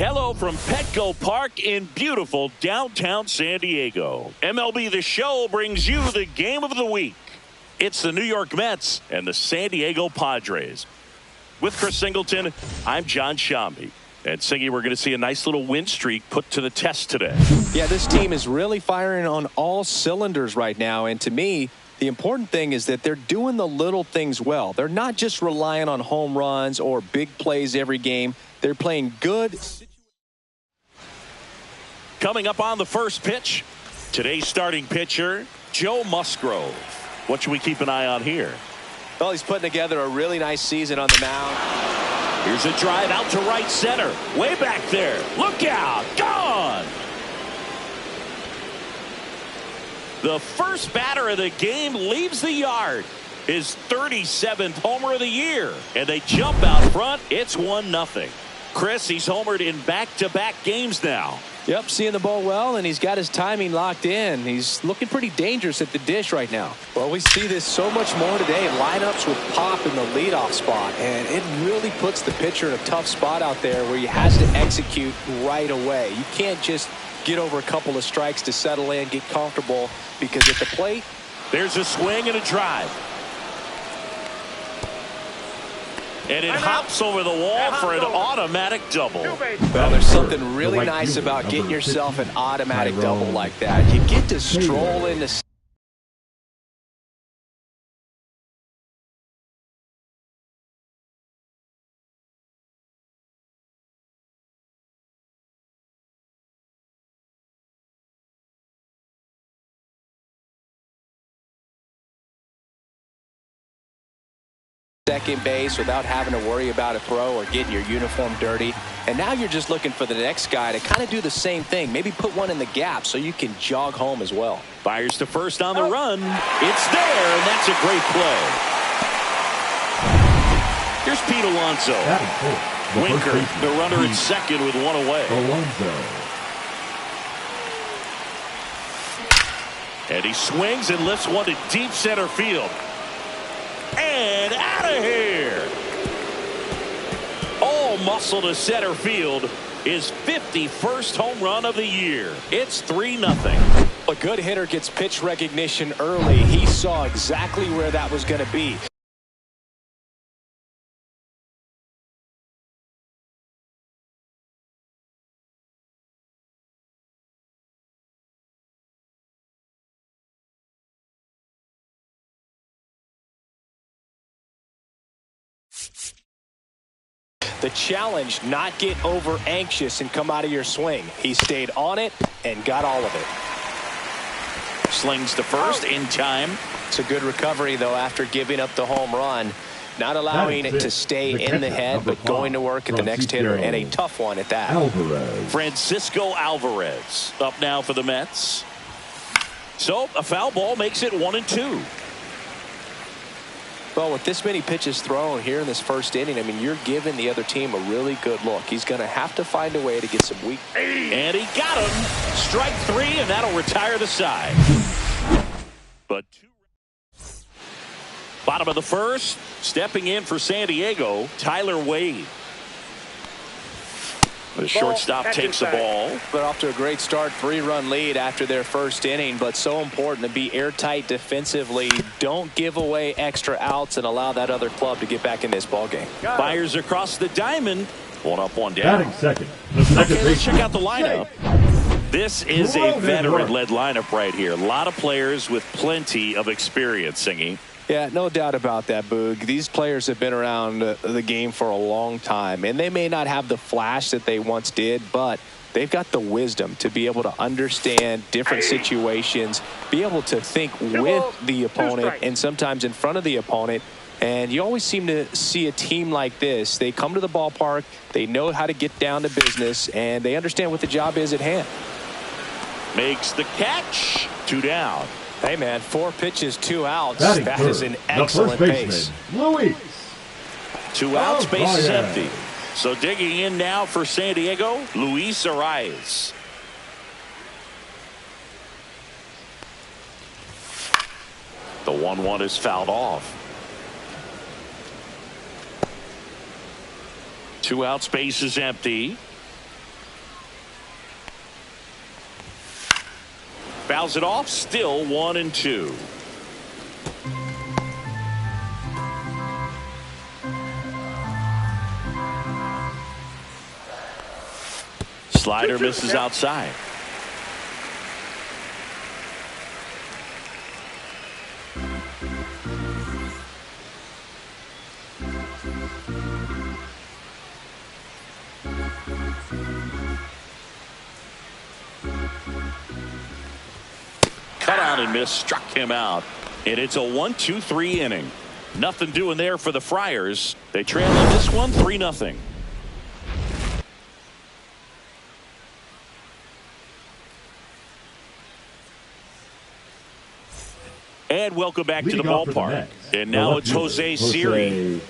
Hello from Petco Park in beautiful downtown San Diego. MLB The Show brings you the game of the week. It's the New York Mets and the San Diego Padres. With Chris Singleton, I'm John Shambi. And Singy, we're going to see a nice little win streak put to the test today. Yeah, this team is really firing on all cylinders right now. And to me, the important thing is that they're doing the little things well. They're not just relying on home runs or big plays every game. They're playing good. Coming up on the first pitch, today's starting pitcher, Joe Musgrove. What should we keep an eye on here? Well, he's putting together a really nice season on the mound. Here's a drive out to right center. Way back there. Look out. Gone. The first batter of the game leaves the yard. His 37th homer of the year. And they jump out front. It's 1-0. Chris, he's homered in back-to-back games now. Yep, seeing the ball well, and he's got his timing locked in. He's looking pretty dangerous at the dish right now. Well, we see this so much more today. Lineups with pop in the leadoff spot, and it really puts the pitcher in a tough spot out there where he has to execute right away. You can't just get over a couple of strikes to settle in, get comfortable, because at the plate, there's a swing and a drive. And it hops over the wall for an automatic double. Well, there's something really nice about getting yourself an automatic double like that. You get to stroll into second base without having to worry about a throw or getting your uniform dirty. And now you're just looking for the next guy to kind of do the same thing. Maybe put one in the gap so you can jog home as well. Fires to first on the run. It's there, and that's a great play. Here's Pete Alonso. Winker, the runner at second with one away. And he swings and lifts one to deep center field. And out of here. All muscle to center field. His 51st home run of the year. It's 3-0. A good hitter gets pitch recognition early. He saw exactly where that was going to be. The challenge, not get over anxious and come out of your swing. He stayed on it and got all of it. Slings to first in time. It's a good recovery, though, after giving up the home run. Not allowing it to stay in the head, but going to work at the next hitter, and a tough one at that. Francisco Alvarez up now for the Mets. So a foul ball makes it 1-2. Well, with this many pitches thrown here in this first inning, I mean, you're giving the other team a really good look. He's going to have to find a way to get some weak. And he got him. Strike three, and that'll retire the side. But bottom of the first, stepping in for San Diego, Tyler Wade. The shortstop takes the ball. They're off to a great start, 3-run lead after their first inning, but so important to be airtight defensively. Don't give away extra outs and allow that other club to get back in this ballgame. Fires across the diamond. One up, one down. Batting second. Okay, let's check out the lineup. This is a veteran-led lineup right here. A lot of players with plenty of experience, Singy. Yeah, no doubt about that, Boog. These players have been around the game for a long time, and they may not have the flash that they once did, but they've got the wisdom to be able to understand different situations, be able to think with the opponent and sometimes in front of the opponent. And you always seem to see a team like this. They come to the ballpark, they know how to get down to business, and they understand what the job is at hand. Makes the catch. 2 down. Hey, man, 4 pitches, 2 outs. Batting That third, is an excellent pace. Luis. 2 outs, base is empty. So digging in now for San Diego, Luis Arias. The 1-1 is fouled off. 2 outs, base is empty. Fouls it off, still 1-2. Slider misses outside. Cut on and miss, struck him out. And it's a 1-2-3 inning. Nothing doing there for the Friars. They trail in this one 3-0. And welcome back to the ballpark. And now it's Jose Siri.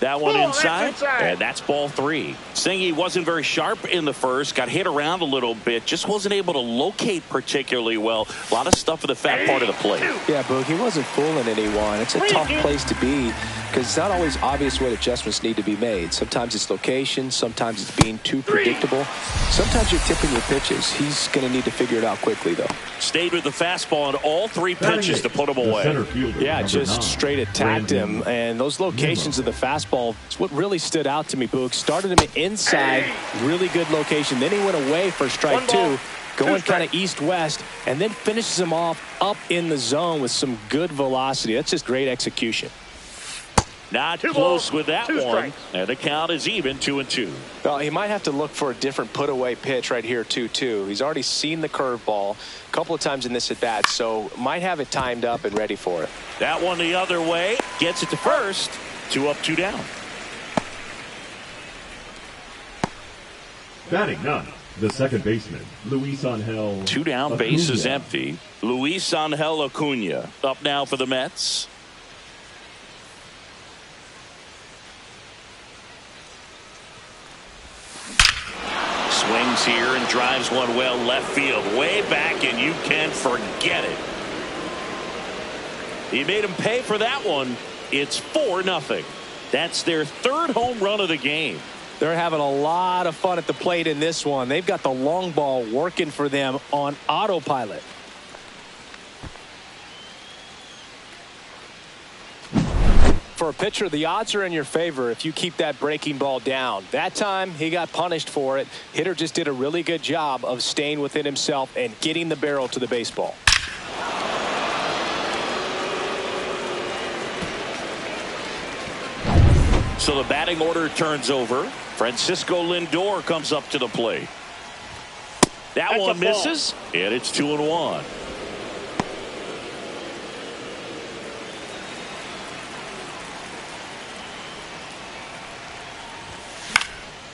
That one inside, and that's ball 3. Singy wasn't very sharp in the first, got hit around a little bit, just wasn't able to locate particularly well. A lot of stuff in the fat part of the plate. Yeah, Boog, he wasn't fooling anyone. It's a tough place to be because it's not always obvious what adjustments need to be made. Sometimes it's location, sometimes it's being too predictable. Sometimes you're tipping your pitches. He's going to need to figure it out quickly, though. Stayed with the fastball on all 3 pitches to put him away. Yeah, just straight attacked him, and those locations of the fastball, it's what really stood out to me, Boog. Started him inside, really good location. Then he went away for strike 2, going kind of east-west, and then finishes him off up in the zone with some good velocity. That's just great execution. Not close with that one, and the count is even 2-2. Well, he might have to look for a different put-away pitch right here, 2-2. He's already seen the curveball a couple of times in this at-bat, so might have it timed up and ready for it. That one the other way, gets it to first. 2 up, 2 down. Batting ninth, the second baseman, Luis Angel. 2 down, Acuna. base is empty. Luis Angel Acuna up now for the Mets. Swings here and drives one well left field, way back, and you can forget it. He made him pay for that one. It's 4-0. That's their 3rd home run of the game. They're having a lot of fun at the plate in this one. They've got the long ball working for them on autopilot. For a pitcher, the odds are in your favor if you keep that breaking ball down. That time, he got punished for it. Hitter just did a really good job of staying within himself and getting the barrel to the baseball. So the batting order turns over. Francisco Lindor comes up to the plate. That one misses, and it's 2-1.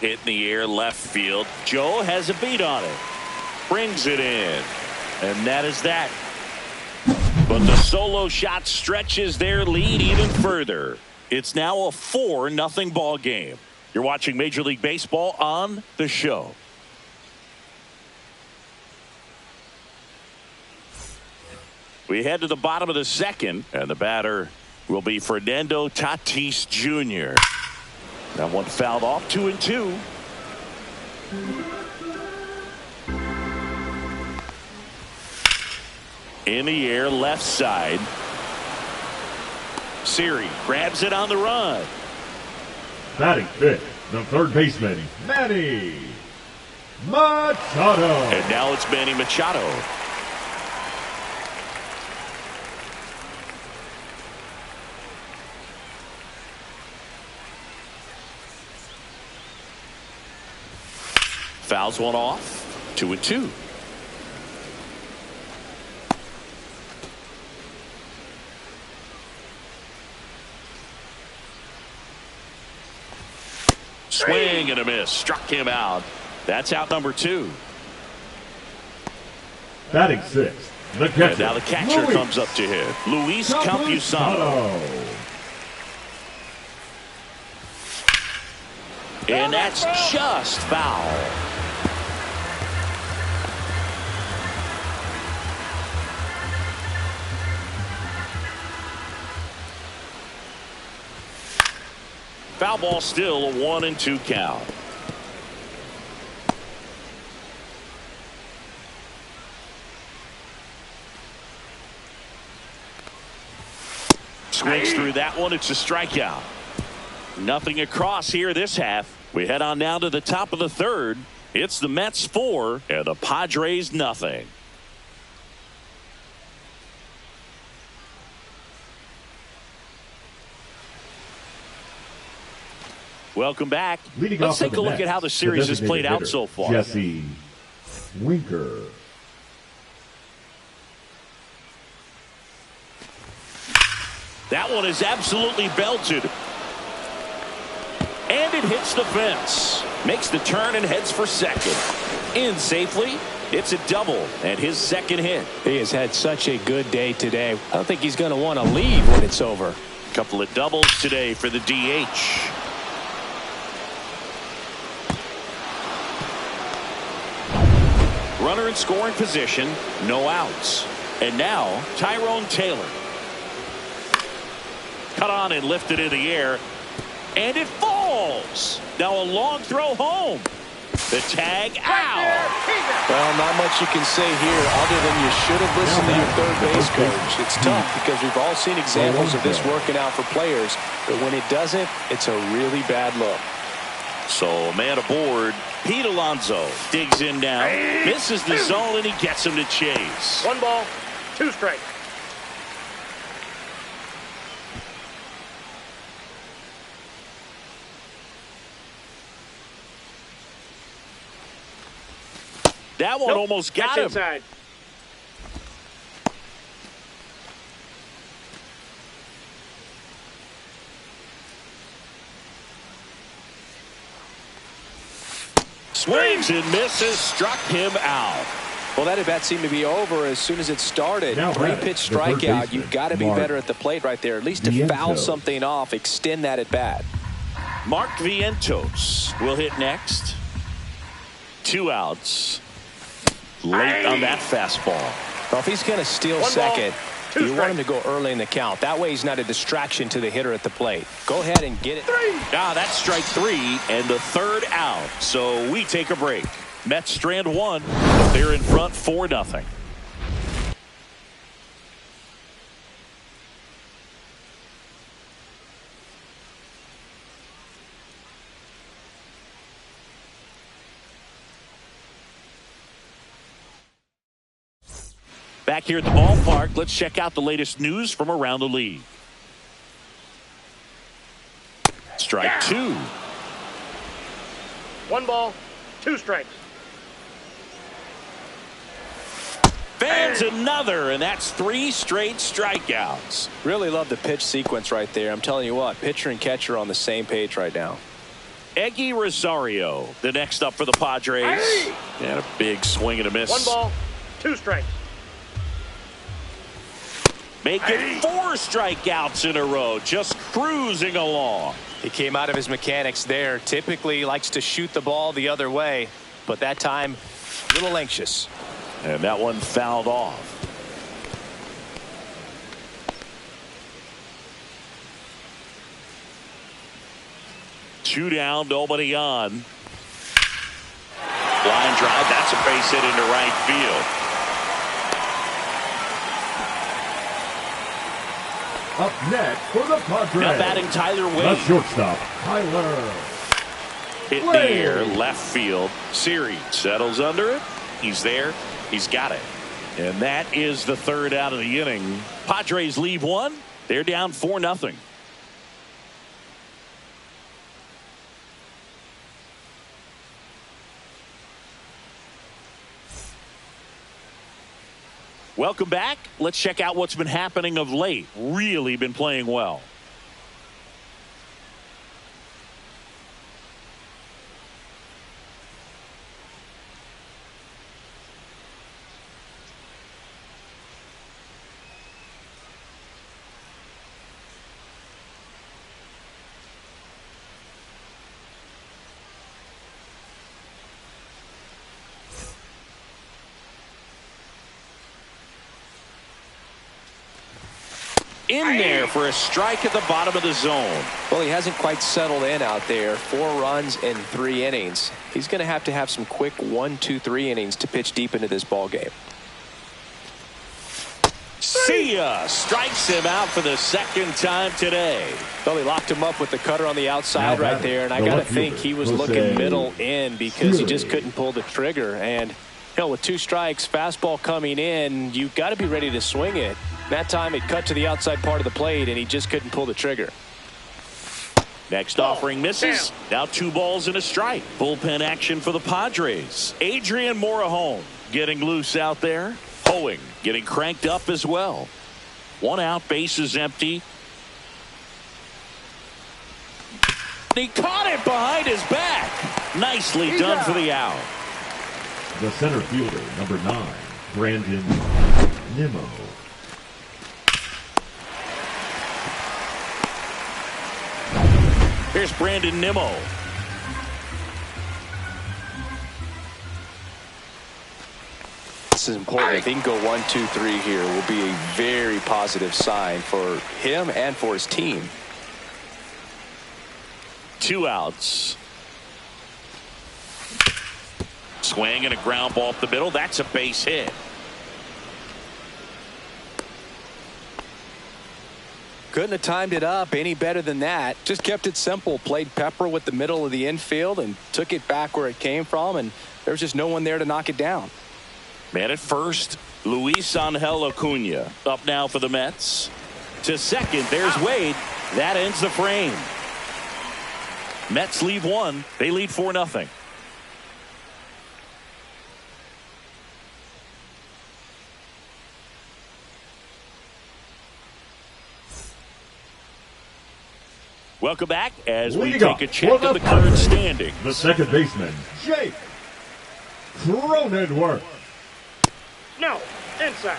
Hit in the air left field. Joe has a beat on it. Brings it in. And that is that. But the solo shot stretches their lead even further. It's now a 4-0 ball game. You're watching Major League Baseball on The Show. We head to the bottom of the second, and the batter will be Fernando Tatis Jr. That one fouled off, 2-2. In the air, left side. Siri grabs it on the run. Batting fifth, the third baseman, Manny Machado. And now it's Manny Machado. Fouls one off, 2-2. Swing and a miss. Struck him out. That's out number 2. Batting sixth, the catcher. And now the catcher comes up to hit. Luis Campusano. And that's just foul. Foul ball, still a 1-2 count. swings through that one. It's a strikeout. Nothing across here this half. We head on down to the top of the third. It's the Mets 4 and the Padres nothing. Welcome back. Let's take a look at how the series has played out so far. Jesse Winker. That one is absolutely belted. And it hits the fence. Makes the turn and heads for second. In safely. It's a double and his second hit. He has had such a good day today. I don't think he's going to want to leave when it's over. A couple of doubles today for the DH. Runner in scoring position. No outs. And now Tyrone Taylor. Cut on and lifted in the air. And it falls. Now a long throw home. The tag out. Well, not much you can say here other than you should have listened to your third base coach. It's tough because we've all seen examples of this working out for players. But when it doesn't, it's a really bad look. So a man aboard. Pete Alonso digs in now. Misses the zone and he gets him to chase. 1 ball, 2 strikes. That one almost got him. Inside. Swings and misses, struck him out. Well, that at bat seemed to be over as soon as it started. 3-pitch strikeout. You've got to be better at the plate right there. At least to foul something off, extend that at bat. Mark Vientos will hit next. 2 outs. Late on that fastball. Well, if he's going to steal second, you want him to go early in the count. That way he's not a distraction to the hitter at the plate. Go ahead and get it. That's strike 3 and the third out. So we take a break. Mets strand 1. They're in front 4-0. Back here at the ballpark, let's check out the latest news from around the league. Strike 2. 1 ball, 2 strikes. Fans another, and that's 3 straight strikeouts. Really love the pitch sequence right there. I'm telling you what, pitcher and catcher are on the same page right now. Eggy Rosario, the next up for the Padres. And a big swing and a miss. 1 ball, 2 strikes. Making 4 strikeouts in a row, just cruising along. He came out of his mechanics there. Typically likes to shoot the ball the other way, but that time a little anxious. And that one fouled off. Two down, nobody on. Line drive, that's a base hit into right field. Up next for the Padres. Now batting Tyler Wade. The shortstop, Tyler Hit in the air, left field. Siri settles under it. He's there. He's got it. And that is the third out of the inning. Padres leave 1. They're down 4-0. Welcome back. Let's check out what's been happening of late. Really been playing well. In there for a strike at the bottom of the zone. Well, he hasn't quite settled in out there. 4 runs in 3 innings. He's going to have some quick 1, 2, 3 innings to pitch deep into this ball game. See ya. Strikes him out for the second time today. Well, he locked him up with the cutter on the outside right there, and I got to think he was Jose looking middle in because he just Siri. couldn't pull the trigger. And, hell, with 2 strikes, fastball coming in, you've got to be ready to swing it. That time it cut to the outside part of the plate, and he just couldn't pull the trigger. Next offering misses. Now 2 balls and a strike. Bullpen action for the Padres. Adrian Morejon getting loose out there. Hoeing getting cranked up as well. 1 out, bases empty. He caught it behind his back. Nicely done for the out. The center fielder, number 9, Brandon Nimmo. Here's Brandon Nimmo. This is important. If he can go 1, 2, 3 here, will be a very positive sign for him and for his team. 2 outs. Swing and a ground ball up the middle. That's a base hit. Couldn't have timed it up any better than that. Just kept it simple. Played pepper with the middle of the infield and took it back where it came from, and there's just no one there to knock it down. Man at first, Luis Angel Acuna. Up now for the Mets. To second, there's Wade. That ends the frame. Mets leave 1. They lead 4-0. Welcome back as we take a check of the current standings. The second baseman, Jake Cronenworth. No. Inside.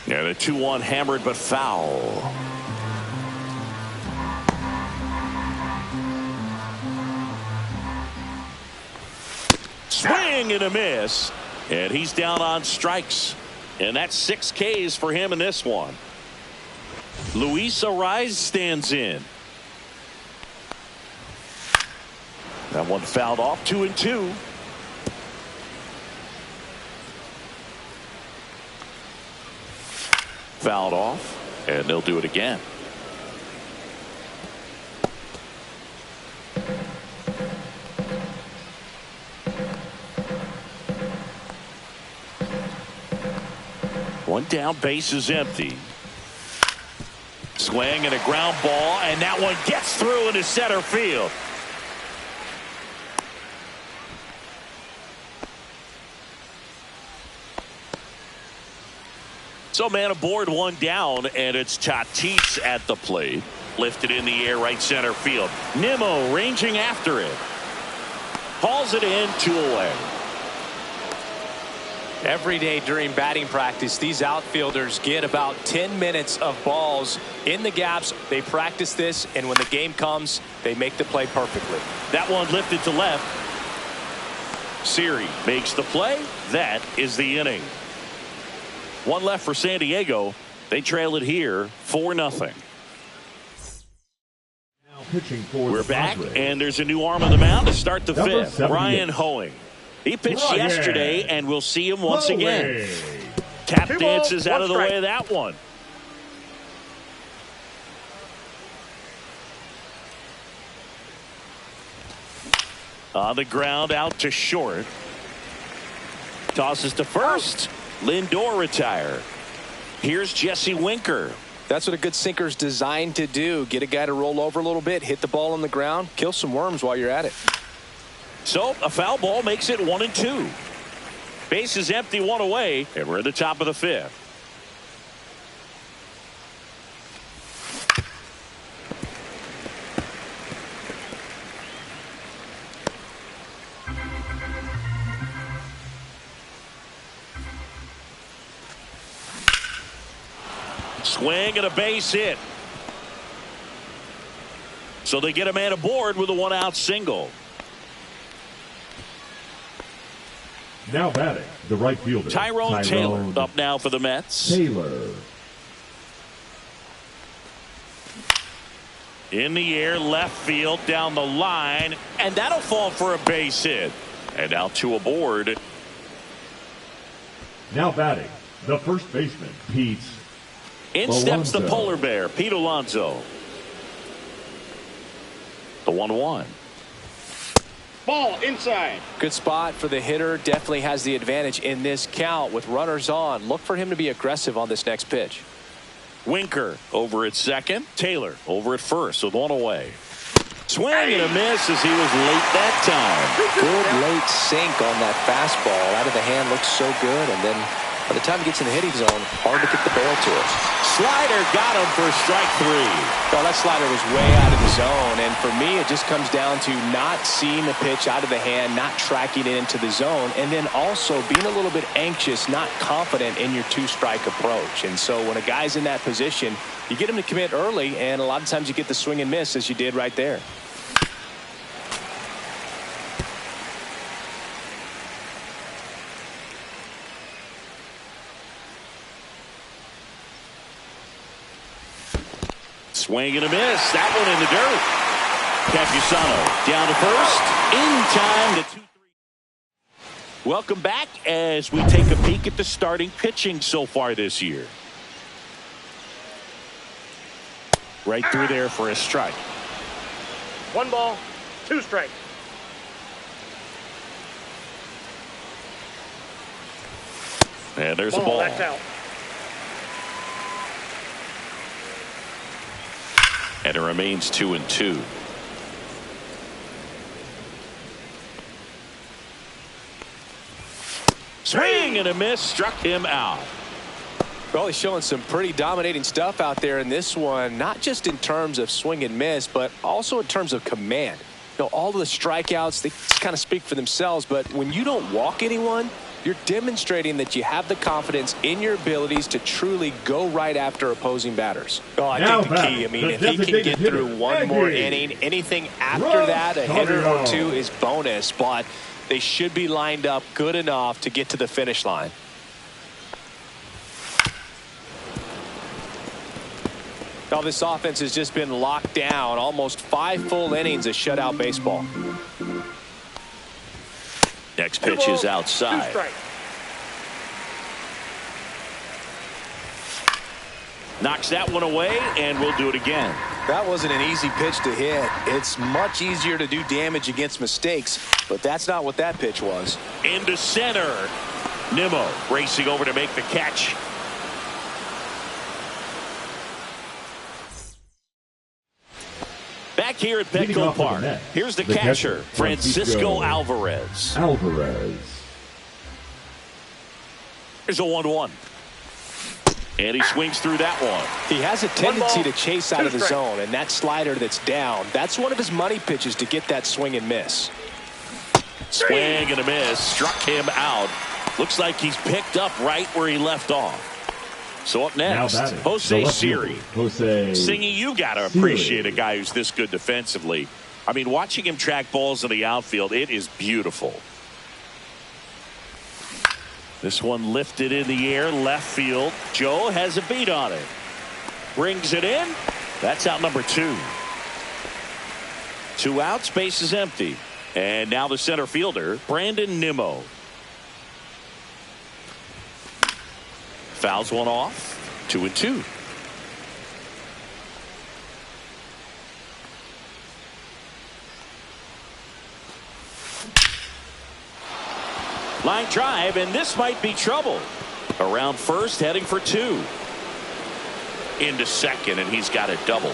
Yeah, the 2-1 hammered but foul. Swing and a miss. And he's down on strikes. And that's 6 Ks for him in this one. Luis Ariz stands in. That one fouled off. 2-2. Fouled off, and they'll do it again. One down, base is empty. Swing and a ground ball, and that one gets through into center field. So man aboard, 1 down, and it's Tatis at the plate. Lifted in the air, right center field. Nimmo ranging after it. Hauls it in, 2 away. Every day during batting practice, these outfielders get about 10 minutes of balls in the gaps. They practice this, and when the game comes, they make the play perfectly. That one lifted to left. Siri makes the play. That is the inning. 1 left for San Diego. They trail it here 4-0. Now pitching for We're the back, Padres. and there's a new arm on the mound to start the Number 5th. 78. Ryan Hoeing. He pitched Ryan yesterday, and we'll see him once again. Hoeing. Tap 2 dances balls, out of the 1 way strike. of that one. On the ground, out to short. Tosses to first. Lindor retired. Here's Jesse Winker. That's what a good sinker's designed to do. Get a guy to roll over a little bit, hit the ball on the ground, kill some worms while you're at it. So a foul ball makes it 1-2. Base is empty, 1 away, and we're at the top of the 5th. Swing and a base hit. So they get a man aboard with a 1-out single. Now batting, the right fielder, Tyrone Taylor up now for the Mets. Taylor. In the air, left field, down the line, and that'll fall for a base hit. And now two aboard. Now batting, the first baseman, Pete. In steps the Alonso. polar bear, Pete Alonso. The 1-1. Ball inside. Good spot for the hitter. Definitely has the advantage in this count with runners on. Look for him to be aggressive on this next pitch. Winker over at second. Taylor over at first with one away. Swing and a miss as he was late that time. Good late sink on that fastball. Out of the hand looks so good, and then by the time he gets in the hitting zone, hard to get the barrel to it. Slider got him for strike three. Oh, that slider was way out of the zone, and for me it just comes down to not seeing the pitch out of the hand, not tracking it into the zone, and then also being a little bit anxious, not confident in your two-strike approach. And so when a guy's in that position, you get him to commit early, and a lot of times you get the swing and miss as you did right there. Swing and a miss. That one in the dirt. Capusano down to first. In time to 2-3. Welcome back as we take a peek at the starting pitching so far this year. Right through there for a strike. 1 ball, 2 strikes. And there's a ball. That's out. And it remains 2-2. Swing and a miss, struck him out. Well, he's showing some pretty dominating stuff out there in this one, not just in terms of swing and miss, but also in terms of command. You know, all of the strikeouts, they kind of speak for themselves, but when you don't walk anyone, you're demonstrating that you have the confidence in your abilities to truly go right after opposing batters. Oh, I think the key, I mean, if he can get through one more inning, anything after that, a hitter or two is bonus, but they should be lined up good enough to get to the finish line. Now this offense has just been locked down. Almost 5 full innings of shutout baseball. Next pitch is outside. Knocks that one away, and we'll do it again. That wasn't an easy pitch to hit. It's much easier to do damage against mistakes, but that's not what that pitch was. Into center. Nimmo racing over to make the catch. Back here at Petco Park, here's the catcher, Francisco Alvarez. Here's a 1-1. And he swings through that one. He has a tendency to chase out of the zone, and that slider that's down, that's one of his money pitches to get that swing and miss. Swing and a miss, struck him out. Looks like he's picked up right where he left off. So up next, Jose Siri. Singy, you got to appreciate a guy who's this good defensively. I mean, watching him track balls in the outfield, it is beautiful. This one lifted in the air, left field. Joe has a beat on it. Brings it in. That's out number 2. 2 outs, base is empty. And now the center fielder, Brandon Nimmo. Fouls one off. 2-2. Line drive, and this might be trouble. Around first, heading for 2. Into second, and he's got it double.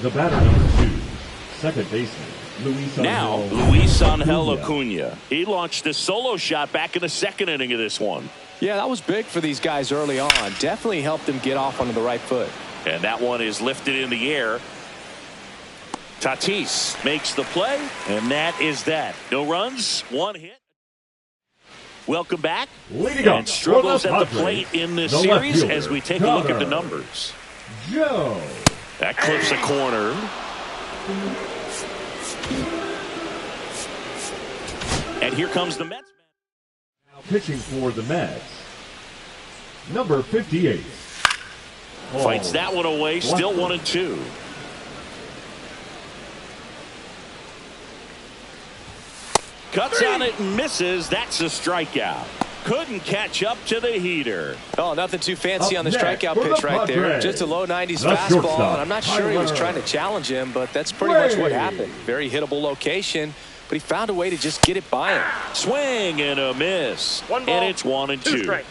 The batter number 2, second baseman, Luis Angel Acuna. He launched a solo shot back in the second inning of this one. Yeah, that was big for these guys early on. Definitely helped them get off onto the right foot. And that one is lifted in the air. Tatis makes the play, and that is that. No runs, 1 hit. Welcome back. And struggles at the plate in this series as we take a look at the numbers. Joe. That clips a corner. And here comes the Mets. Now pitching for the Mets, number 58. Fights that one away, still 1-2. Cuts on it and misses. That's a strikeout. Couldn't catch up to the heater. Oh, nothing too fancy on the strikeout for the pitch right there. Padres, Just a low 90s the fastball. shortstop, And I'm not sure he was trying to challenge him, but that's pretty much what happened. Very hittable location, but he found a way to just get it by him. Swing and a miss. One ball, and it's 1-2. strikes.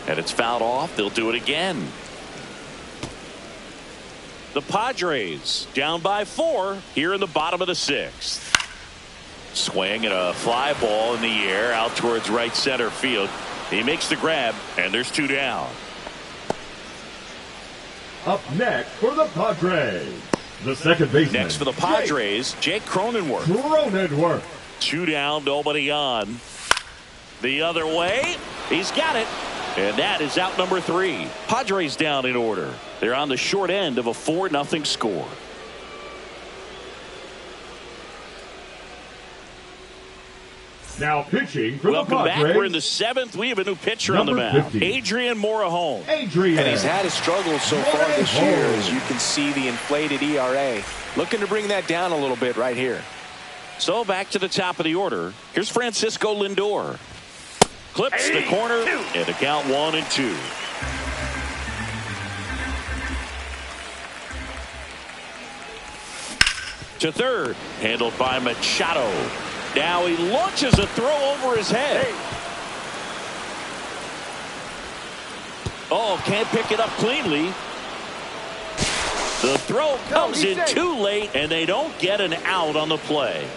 And it's fouled off. They'll do it again. The Padres down by 4 here in the bottom of the 6th. Swing and a fly ball in the air out towards right center field. He makes the grab, and there's 2 down. Up next for the Padres, the second baseman. Next for the Padres, Jake Cronenworth. 2 down, nobody on. The other way, he's got it. And that is out number 3. Padres down in order. They're on the short end of a 4-0 score. Now pitching for Welcome the back. Padres. We're in the 7th. We have a new pitcher on the Number mound. 50. Adrian Morejon. And he's had his struggles so far this year, as you can see the inflated ERA. Looking to bring that down a little bit right here. So back to the top of the order. Here's Francisco Lindor. Clips the corner, and the count 1-2. To third, handled by Machado. Now he launches a throw over his head. Oh, can't pick it up cleanly. The throw comes in too late, and they don't get an out on the play.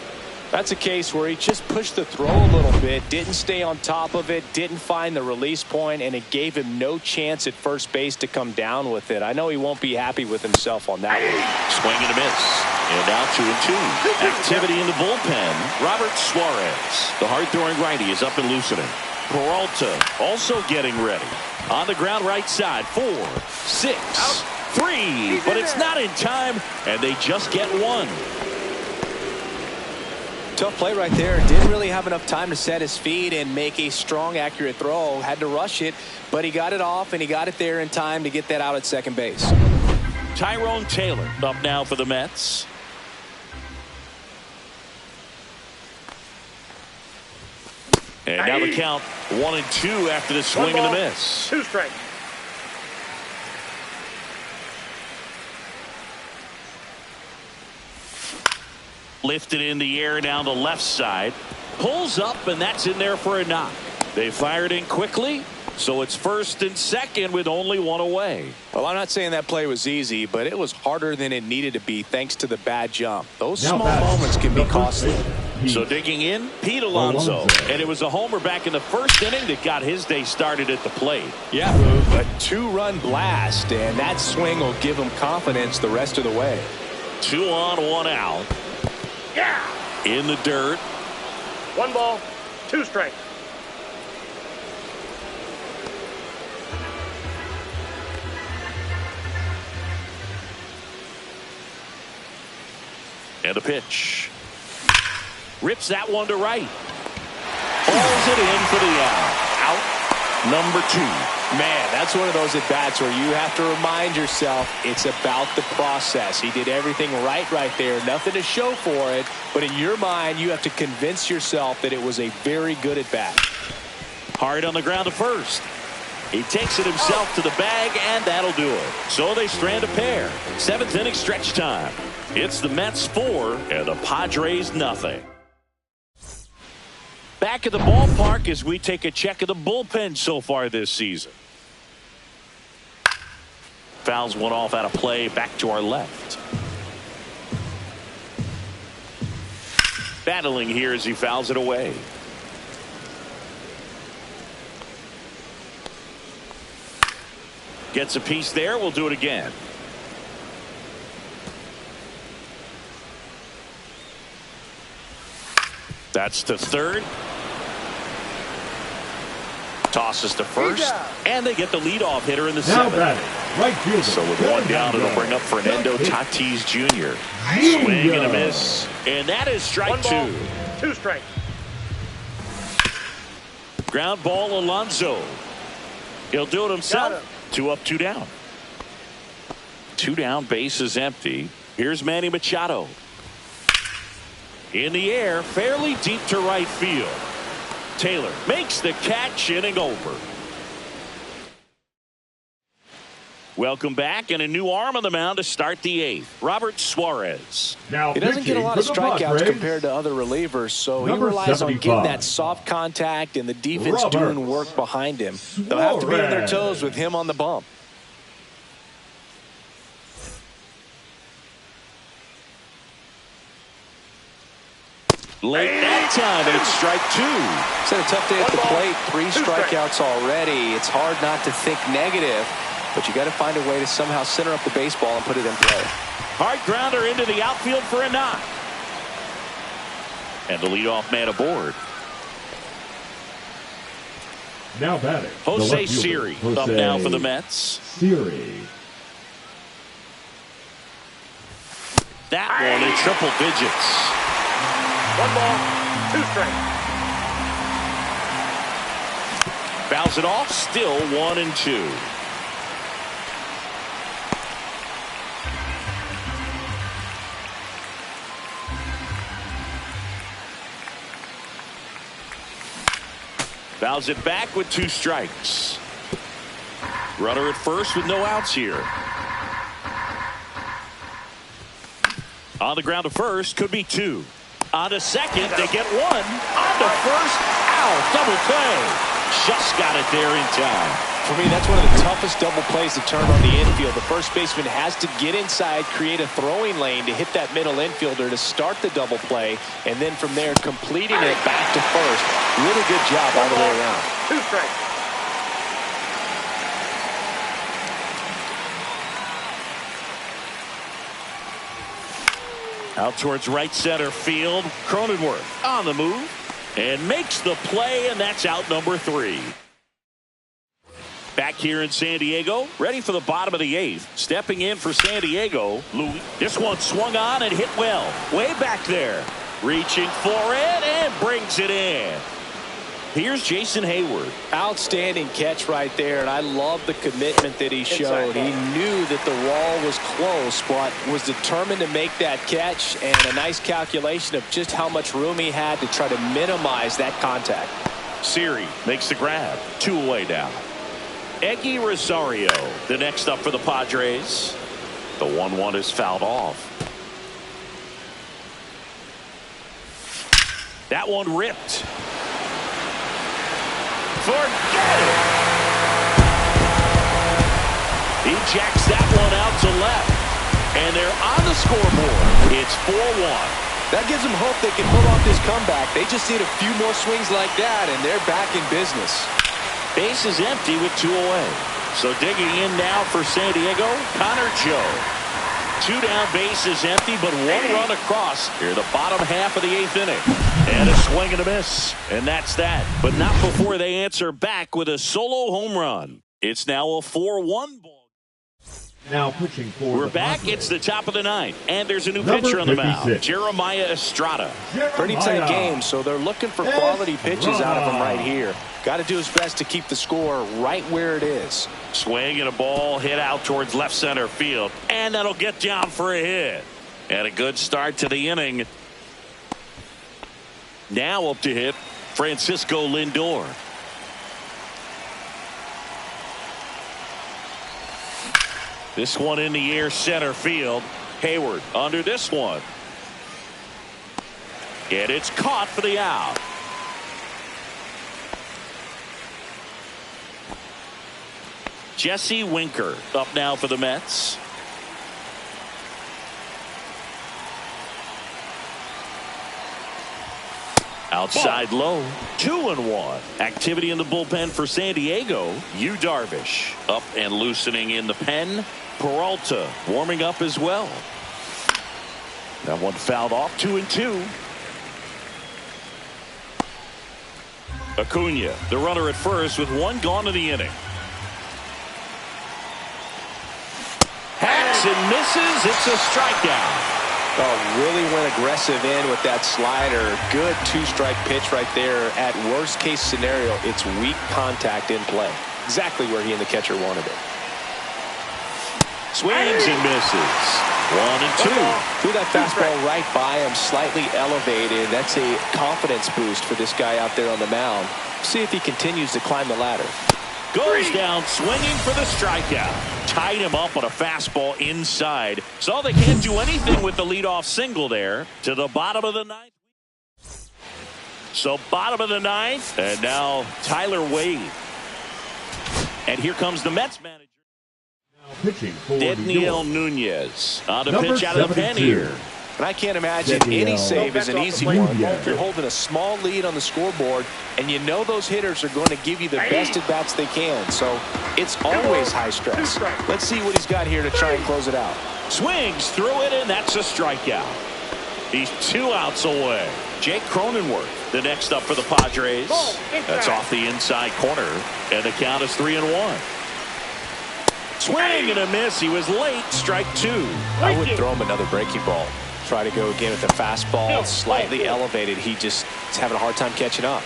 That's a case where he just pushed the throw a little bit, didn't stay on top of it, didn't find the release point, and it gave him no chance at first base to come down with it. I know he won't be happy with himself on that one. Swing and a miss. And now 2-2. Activity in the bullpen. Robert Suarez. The hard-throwing righty is up and loosening. Peralta also getting ready. On the ground right side. 4, 6, 3. But it's not in time, and they just get 1. Tough play right there. Didn't really have enough time to set his feet and make a strong, accurate throw. Had to rush it, but he got it off, and he got it there in time to get that out at second base. Tyrone Taylor up now for the Mets. And now the count 1-2 after the swing and the miss. 2 strikes. Lifted in the air down the left side. Pulls up, and that's in there for a knock. They fired in quickly, so it's first and second with only 1 away. Well, I'm not saying that play was easy, but it was harder than it needed to be thanks to the bad jump. Those small moments can be costly. So digging in, Pete Alonso. And it was a homer back in the first inning that got his day started at the plate. Yeah, a 2-run blast, and that swing will give him confidence the rest of the way. 2 on, 1 out. Yeah. In the dirt. 1 ball, 2 strikes. And a pitch. Rips that one to right. Pulls it in for the out. Out number 2. Man, that's one of those at-bats where you have to remind yourself it's about the process. He did everything right there. Nothing to show for it, but in your mind, you have to convince yourself that it was a very good at-bat. Hard on the ground to first. He takes it himself to the bag, and that'll do it. So they strand a pair. 7th inning stretch time. It's the Mets 4 and the Padres nothing. Back at the ballpark as we take a check of the bullpen so far this season. Fouls one off out of play back to our left. Battling here as he fouls it away. Gets a piece there. We'll do it again. That's to third. Tosses to first. And they get the leadoff hitter in the 7th. Right fielder. So with 1 down, it'll bring up Fernando Tatis Jr. Swing and a miss. And that is strike 1 ball, 2 strikes. Ground ball, Alonso. He'll do it himself. 2 up, 2 down. 2 down, base is empty. Here's Manny Machado. In the air, fairly deep to right field. Taylor makes the catch, inning over. Welcome back, and a new arm on the mound to start the eighth. Robert Suarez. Now he doesn't get a lot of strikeouts compared to other relievers, so he relies on getting that soft contact and the defense doing work behind him. They'll have to be on their toes with him on the bump. Late that time, and it's strike two. It's had a tough day at the plate. 3 strikeouts already. It's hard not to think negative, but you got to find a way to somehow center up the baseball and put it in play. Hard grounder into the outfield for a knock. And the leadoff man aboard. Now batting, Jose Siri up now for the Mets. Siri. That one in triple digits. 1 ball, 2 strikes. Fouls it off, still 1-2. Fouls it back with 2 strikes. Runner at first with no outs here. On the ground to first, could be 2. On to second, they get 1. On to first, out, double play. Just got it there in time. For me, that's one of the toughest double plays to turn on the infield. The first baseman has to get inside, create a throwing lane to hit that middle infielder to start the double play, and then from there completing it back to first. Really good job all the way around. 2 strikes. Out towards right center field. Cronenworth on the move and makes the play, and that's out number 3. Back here in San Diego, ready for the bottom of the 8th. Stepping in for San Diego, Louis. This one swung on and hit well. Way back there. Reaching for it and brings it in. Here's Jason Hayward. Outstanding catch right there, and I love the commitment that he showed. He knew that the wall was close, but was determined to make that catch, and a nice calculation of just how much room he had to try to minimize that contact. Siri makes the grab. 2 away now. Eggy Rosario, the next up for the Padres. The 1-1 is fouled off. That one ripped. Forget it. He jacks that one out to left. And they're on the scoreboard. It's 4-1. That gives them hope they can pull off this comeback. They just need a few more swings like that, and they're back in business. Base is empty with 2 away. So digging in now for San Diego, Connor Joe. 2 down, base is empty, but 1 run across here the bottom half of the 8th inning. And a swing and a miss. And that's that. But not before they answer back with a solo home run. It's now a 4-1 ball. Now pitching for We're back. It's the top of the 9th. And there's a new pitcher on the mound. Jeremiah Estrada. Pretty tight game, so they're looking for quality pitches out of him right here. Got to do his best to keep the score right where it is. Swing and a ball hit out towards left center field. And that'll get down for a hit. And a good start to the inning. Now up to hit Francisco Lindor. This one in the air center field. Hayward under this one. And it's caught for the out. Jesse Winker up now for the Mets. Outside low, 2-1. Activity in the bullpen for San Diego. Yu Darvish up and loosening in the pen. Peralta warming up as well. That one fouled off. 2-2. Acuna, the runner at first with 1 gone in the inning. Hacks and misses. It's a strikeout. Oh, really went aggressive in with that slider. Good 2-strike pitch right there. At worst case scenario, it's weak contact in play. Exactly where he and the catcher wanted it. Swings and misses. 1-2. Threw that fastball right by him, slightly elevated. That's a confidence boost for this guy out there on the mound. See if he continues to climb the ladder. Goes down swinging for the strikeout. Tied him up on a fastball inside. So they can't do anything with the leadoff single there. To the bottom of the ninth. So bottom of the ninth. And now Tyler Wade. And here comes the Mets manager. Pitching for Daniel Nunez on the pitch out of the pen here. And I can't imagine any save is an easy one. If you're holding a small lead on the scoreboard and you know those hitters are going to give you the best at-bats they can. So it's always high stress. Let's see what he's got here to try and close it out. Swings through it, and that's a strikeout. He's 2 outs away. Jake Cronenworth, the next up for the Padres. That's off the inside corner, and the count is 3-1. Swing and a miss. He was late. Strike 2. I would throw him another breaking ball. Try to go again with the fastball, slightly elevated. He just is having a hard time catching up.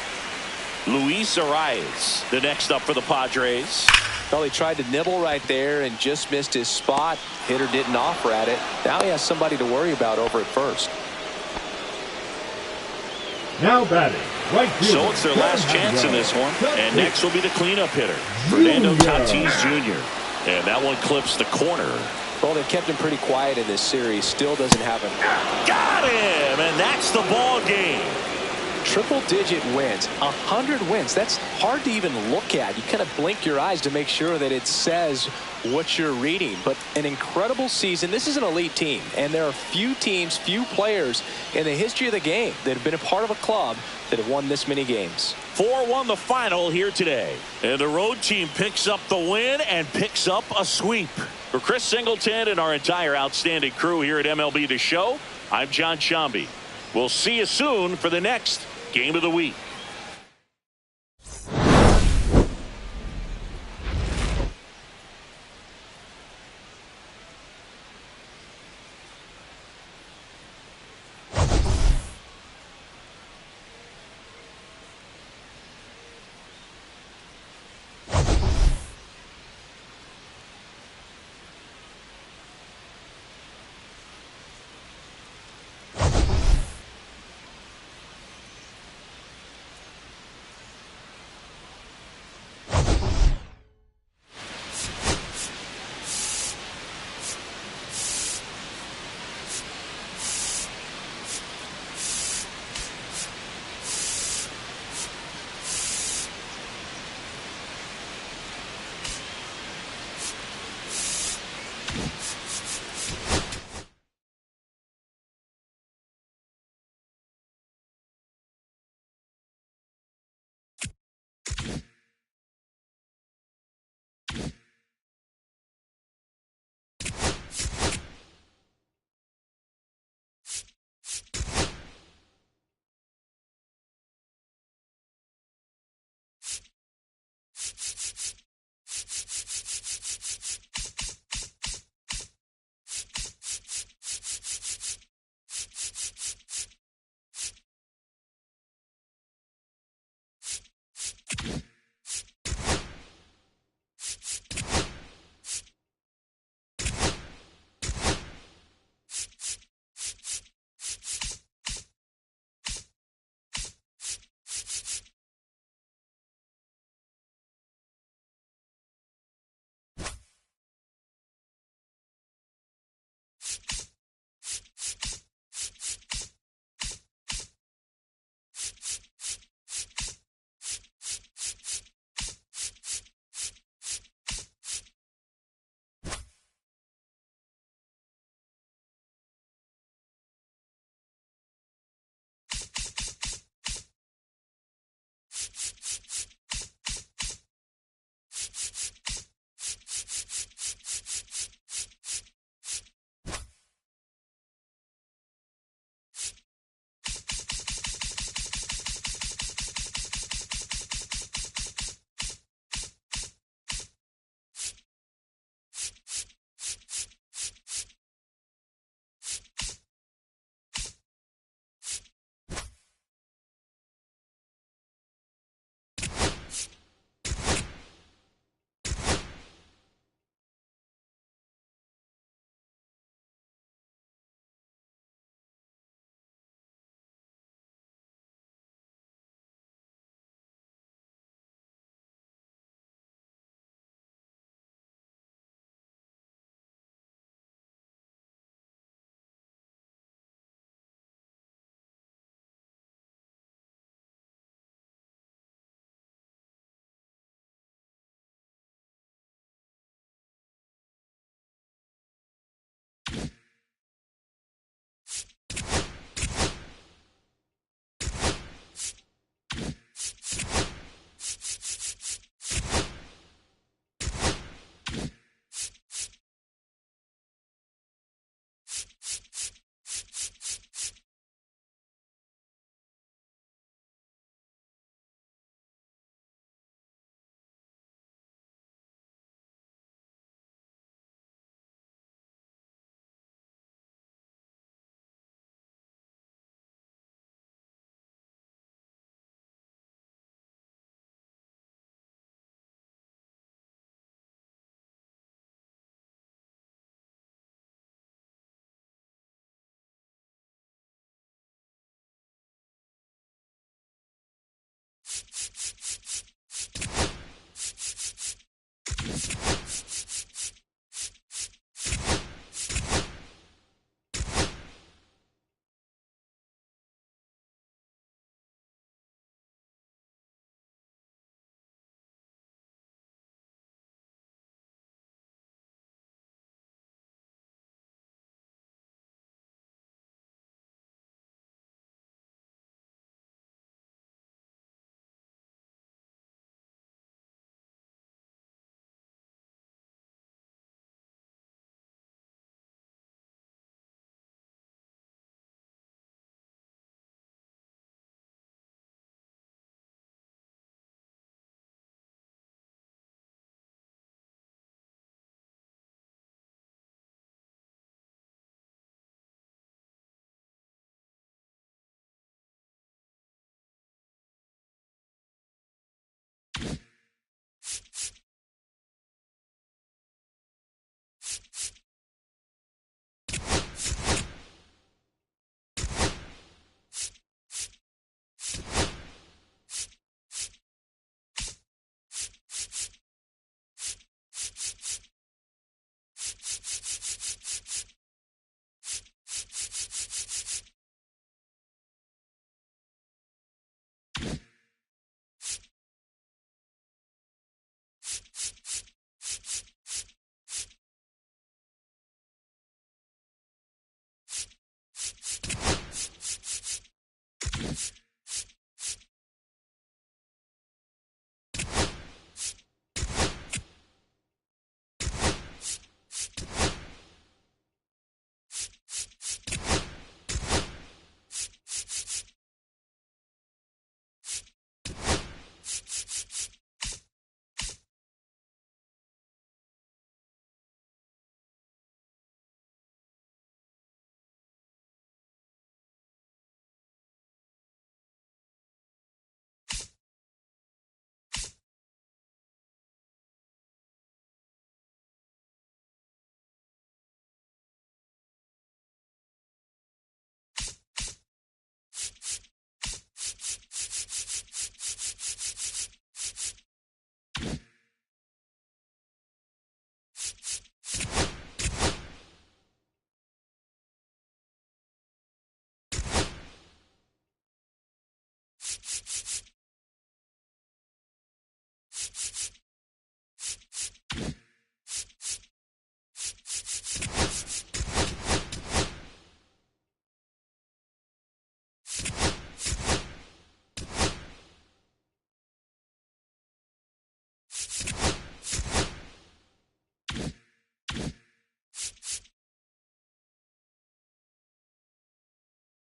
Luis Arias, the next up for the Padres. Well, he tried to nibble right there and just missed his spot. Hitter didn't offer at it. Now he has somebody to worry about over at first. Now batting, right fielder. So it's their last chance in this one. And next will be the cleanup hitter, Fernando Tatis Jr. And that one clips the corner. Well, they've kept him pretty quiet in this series. Still doesn't have him. Got him, and that's the ball game. Triple-digit wins, 100 wins. That's hard to even look at. You kind of blink your eyes to make sure that it says what you're reading. But an incredible season. This is an elite team, and there are few teams, few players in the history of the game that have been a part of a club that have won this many games. 4-1 the final here today. And the road team picks up the win and picks up a sweep. For Chris Singleton and our entire outstanding crew here at MLB The Show, I'm John Shambi. We'll see you soon for the next Game of the Week.